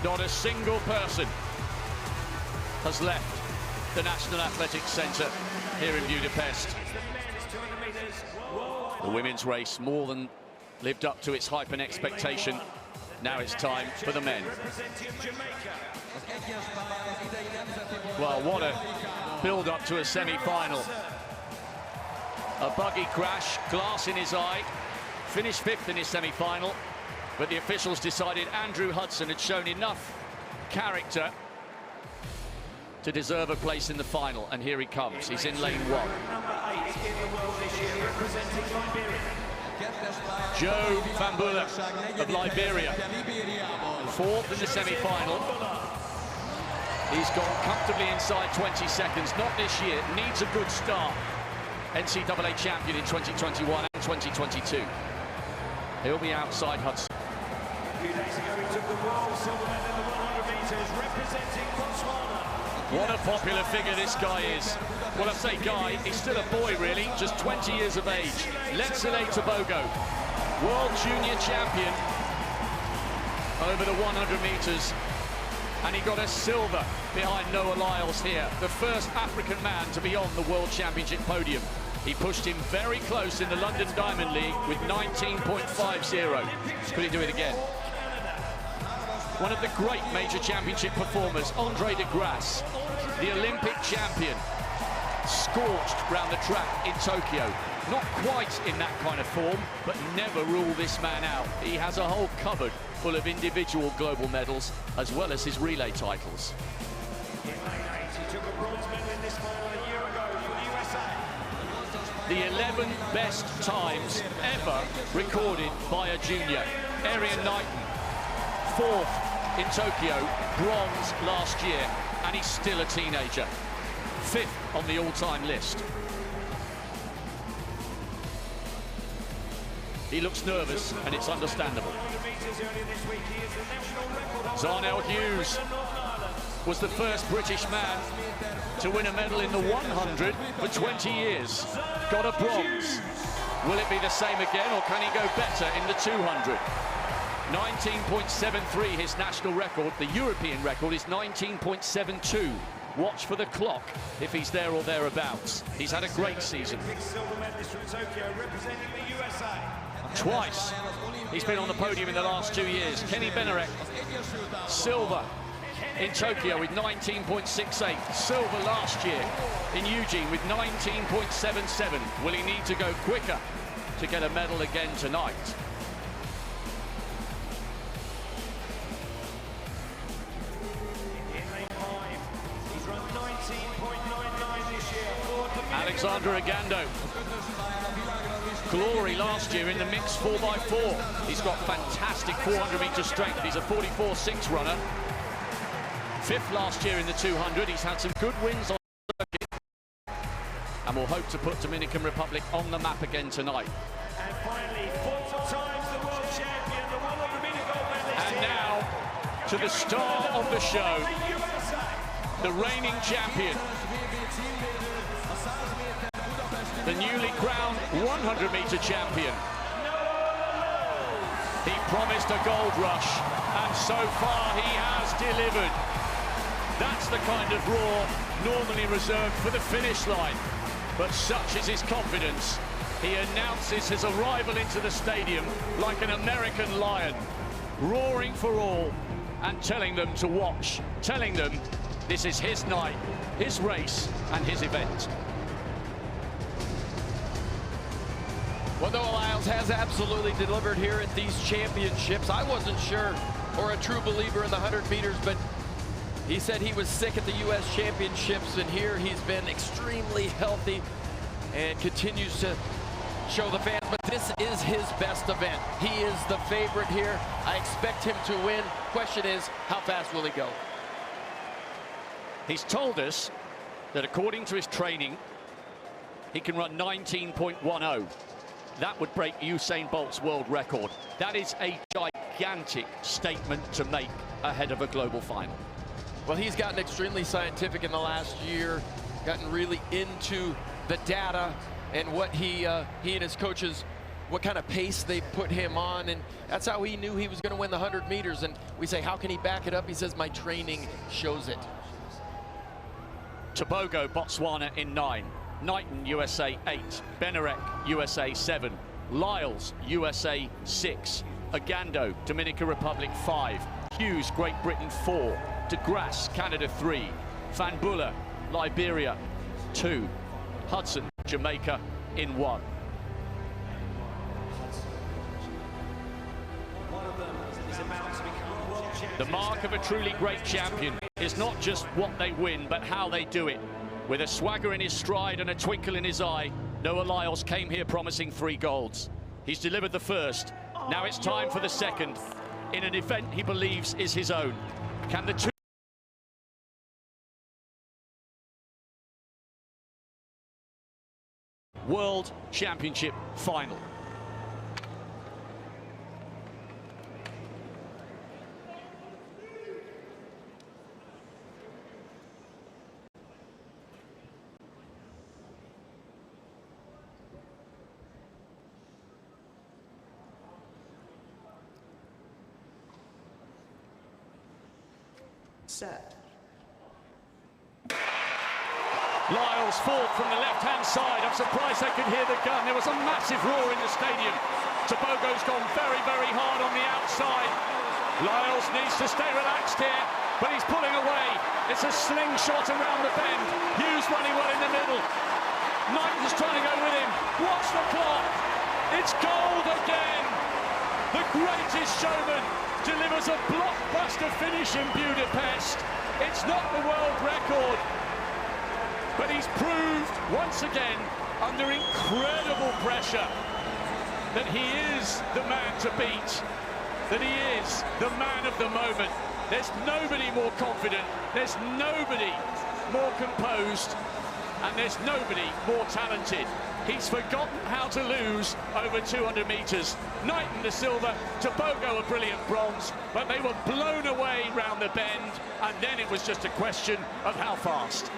Not a single person has left the National Athletics Centre here in Budapest. The women's race more than lived up to its hype and expectation. Now it's time for the men. Well, what a build-up to a semi-final. A buggy crash, glass in his eye, finished 5th in his semi-final, but the officials decided Andrew Hudson had shown enough character to deserve a place in the final, and here he comes. He's in lane 1. Joe Fambula of Liberia, 4th in the semi-final. He's gone comfortably inside 20 seconds, not this year, needs a good start. NCAA champion in 2021 and 2022. He'll be outside Hudson. A few days ago, he took the world silver medal in the 100 meters, representing Botswana. What a popular figure this guy is. Well, I say guy, he's still a boy really, just 20 years of age. Letsile Tobogo, world junior champion over the 100 meters. And he got a silver behind Noah Lyles here, the first African man to be on the World Championship podium. He pushed him very close in the London Diamond League with 19.50. Could he do it again? One of the great major championship performers, Andre de Grasse, the Olympic champion, scorched round the track in Tokyo. Not quite in that kind of form, but never rule this man out. He has a whole cupboard full of individual global medals, as well as his relay titles. In lane 8, he took a bronze medal in this final a year ago for the USA. The 11 best times ever recorded by a junior. Arian Knighton, 4th in Tokyo, bronze last year, and he's still a teenager. 5th on the all-time list. He looks nervous, and it's understandable. Zarnell Hughes was the first British man to win a medal in the 100 for 20 years. Got a bronze. Will it be the same again, or can he go better in the 200? 19.73 his national record. The European record is 19.72. Watch for the clock if he's there or thereabouts. He's had a great season. Twice he's been on the podium in the last 2 years. Kenny Benarek, silver in Tokyo with 19.68. Silver last year in Eugene with 19.77. Will he need to go quicker to get a medal again tonight? Alexander Agando, glory last year in the mixed 4x4. He's got fantastic 400-meter strength. He's a 44.6 runner. 5th last year in the 200. He's had some good wins on the circuit, and will hope to put Dominican Republic on the map again tonight. And finally, 4 times the world champion, the 100-meter gold medalist. And now to the star of the show, the reigning champion, the newly crowned 100-meter champion. He promised a gold rush, and so far he has delivered. That's the kind of roar normally reserved for the finish line, but such is his confidence. He announces his arrival into the stadium like an American lion, roaring for all and telling them to watch, telling them this is his night, his race and his event. Well, Noah Lyles has absolutely delivered here at these championships. I wasn't sure or a true believer in the 100 meters, but he said he was sick at the U.S. championships, and here he's been extremely healthy and continues to show the fans. But this is his best event. He is the favorite here. I expect him to win. Question is, how fast will he go? He's told us that according to his training, he can run 19.10. That would break Usain Bolt's world record. That is a gigantic statement to make ahead of a global final. Well, he's gotten extremely scientific in the last year, gotten really into the data and what he and his coaches what kind of pace they put him on, and that's how he knew he was going to win the 100 meters. And we say, how can he back it up? He says, my training shows it. Tobago, Botswana in 9. Knighton, USA 8. Benarek, USA 7. Lyles, USA 6. Agando, Dominican Republic 5. Hughes, Great Britain 4. De Grasse, Canada 3. Van Buller, Liberia 2. Hudson, Jamaica in 1. The mark of a truly great champion is not just what they win, but how they do it. With a swagger in his stride and a twinkle in his eye, Noah Lyles came here promising 3 golds. He's delivered the first. Now it's time for the second, in an event he believes is his own. Can the two World Championship final? Set. Lyles fought from the left-hand side. I'm surprised they could hear the gun. There was a massive roar in the stadium. Tobago's gone very, very hard on the outside. Lyles needs to stay relaxed here, but he's pulling away. It's a slingshot around the bend. Hughes running well in the middle. Knighton's trying to go with him. Watch the clock. It's gold again. The greatest showman delivers a blockbuster finish in Budapest. It's not the world record, but he's proved once again under incredible pressure that he is the man to beat, that he is the man of the moment. There's nobody more confident, there's nobody more composed, and there's nobody more talented. He's forgotten how to lose over 200 meters. Knighton the silver, Tobago a brilliant bronze, but they were blown away round the bend, and then it was just a question of how fast.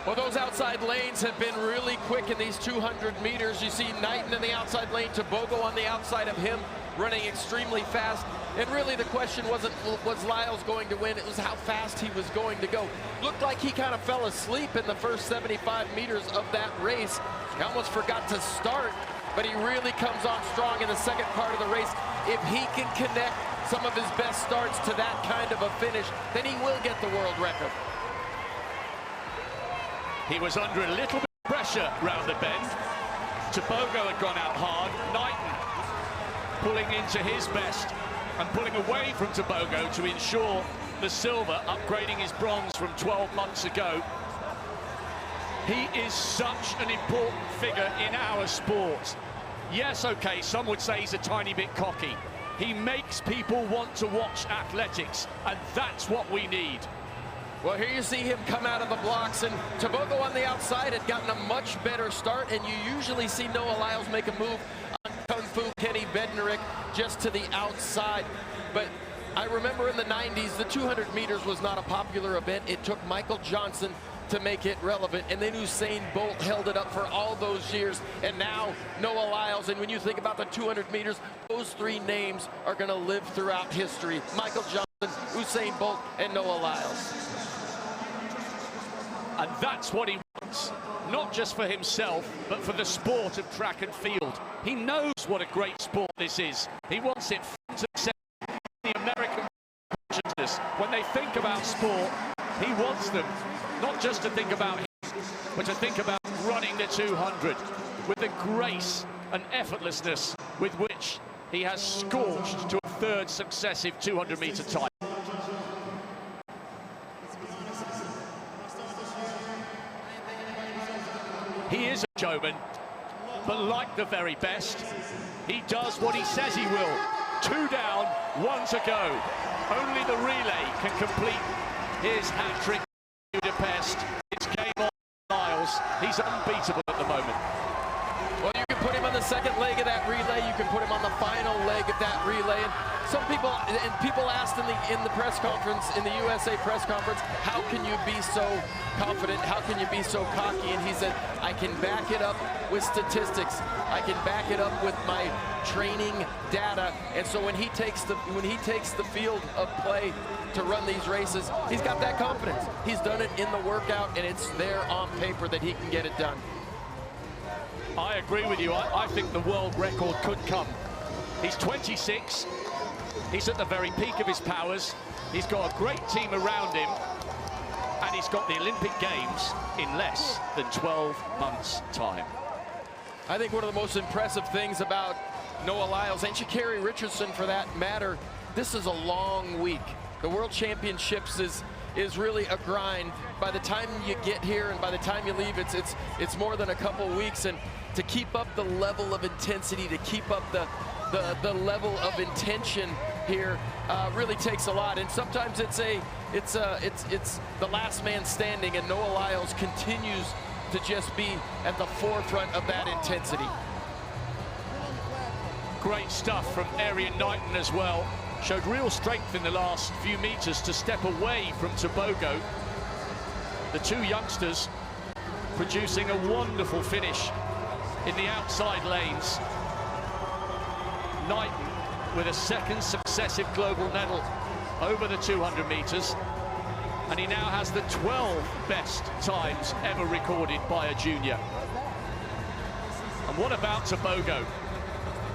Well, those outside lanes have been really quick in these 200 meters. You see Knighton in the outside lane, Tobago on the outside of him, running extremely fast. And really the question wasn't, was Lyles going to win? It was how fast he was going to go. Looked like he kind of fell asleep in the first 75 meters of that race. He almost forgot to start, but he really comes on strong in the second part of the race. If he can connect some of his best starts to that kind of a finish, then he will get the world record. He was under a little bit of pressure round the bend. Tobago had gone out hard. Knighton pulling into his best and pulling away from Tobago to ensure the silver, upgrading his bronze from 12 months ago. He is such an important figure in our sport. Yes, okay, some would say he's a tiny bit cocky. He makes people want to watch athletics, and that's what we need. Well, here you see him come out of the blocks, and Tobago on the outside had gotten a much better start, and you usually see Noah Lyles make a move on Kung Fu Kenny Bednarek just to the outside. But I remember in the 90s, the 200 meters was not a popular event. It took Michael Johnson to make it relevant, and then Usain Bolt held it up for all those years, and now Noah Lyles. And when you think about the 200 meters, those 3 names are going to live throughout history: Michael Johnson, Usain Bolt, and Noah Lyles. And that's what he wants, not just for himself, but for the sport of track and field. He knows what a great sport this is. He wants it front and center in the American consciousness. When they think about sport, he wants them not just to think about him, but to think about running the 200 with the grace and effortlessness with which he has scorched to a 3rd successive 200-meter time. He is a showman, but like the very best, he does what he says he will. 2 down, 1 to go. Only the relay can complete his hat-trick in Budapest. It's game on Lyles. He's unbeatable at the moment. Well, you can put him on the second leg of that relay. You can put him on the final leg of that relay. And some people, asked in the press conference, in the USA press conference, how can you be so confident? How can you be so cocky? And he said, I can back it up with statistics. I can back it up with my training data. And so when he takes the field of play to run these races, he's got that confidence. He's done it in the workout, and it's there on paper that he can get it done. I agree with you. I think the world record could come. He's 26. He's at the very peak of his powers. He's got a great team around him. And he's got the Olympic Games in less than 12 months' time. I think one of the most impressive things about Noah Lyles, and Sha'Carri Richardson for that matter, this is a long week. The World Championships is really a grind. By the time you get here and by the time you leave, it's more than a couple weeks. And to keep up the level of intensity, to keep up the level of intention here really takes a lot. And sometimes it's the last man standing, and Noah Lyles continues to just be at the forefront of that intensity. Great stuff from Erien Knighton as well. Showed real strength in the last few meters to step away from Tebogo. The two youngsters producing a wonderful finish in the outside lanes. Knighton with a second successive global medal over the 200 meters. And he now has the 12 best times ever recorded by a junior. And what about Tebogo?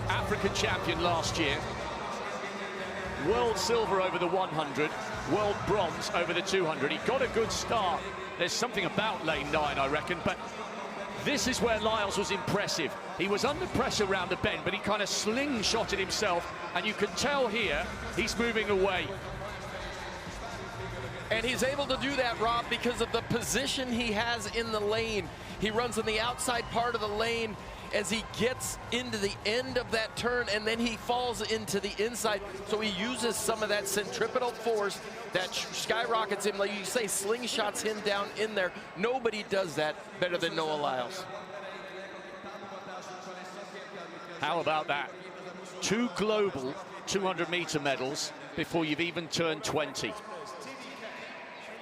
African champion last year. World silver over the 100, world bronze over the 200. He got a good start. There's something about lane 9, I reckon, but this is where Lyles was impressive. He was under pressure around the bend, but he kind of slingshotted himself, and you can tell here he's moving away. And he's able to do that, Rob, because of the position he has in the lane. He runs on the outside part of the lane as he gets into the end of that turn, and then he falls into the inside. So he uses some of that centripetal force that skyrockets him, like you say, slingshots him down in there. Nobody does that better than Noah Lyles. How about that? 2 global 200-meter medals before you've even turned 20.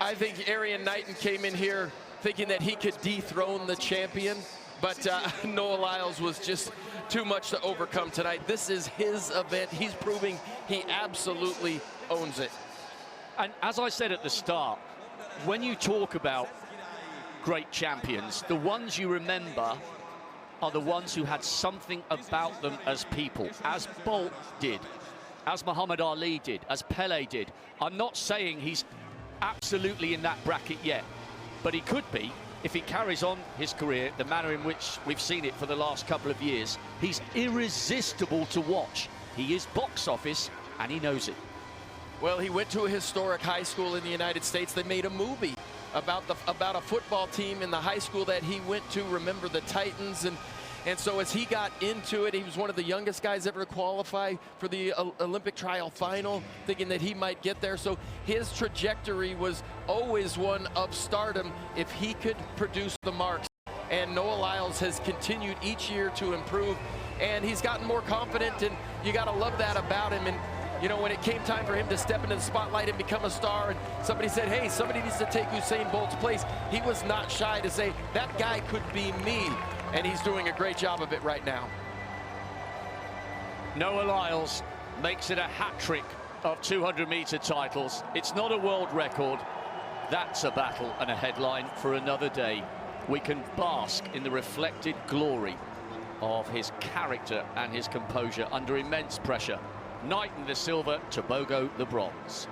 I think Erien Knighton came in here thinking that he could dethrone the champion, but Noah Lyles was just too much to overcome tonight. This is his event. He's proving he absolutely owns it. And as I said at the start, when you talk about great champions, the ones you remember are the ones who had something about them as people, as Bolt did, as Muhammad Ali did, as Pele did. I'm not saying he's absolutely in that bracket yet, but he could be if he carries on his career the manner in which we've seen it for the last couple of years. He's irresistible to watch. He is box office, and he knows it. Well, he went to a historic high school in the United States. They made a movie about a football team in the high school that he went to. Remember the Titans, and so as he got into it, he was one of the youngest guys ever to qualify for the Olympic trial final, thinking that he might get there. So his trajectory was always one of stardom if he could produce the marks. And Noah Lyles has continued each year to improve, and he's gotten more confident, and you got to love that about him. And you know, when it came time for him to step into the spotlight and become a star, and somebody said, hey, somebody needs to take Usain Bolt's place, he was not shy to say, that guy could be me. And he's doing a great job of it right now. Noah Lyles makes it a hat-trick of 200-meter titles. It's not a world record. That's a battle and a headline for another day. We can bask in the reflected glory of his character and his composure under immense pressure. Knighton the silver, Tebogo the bronze.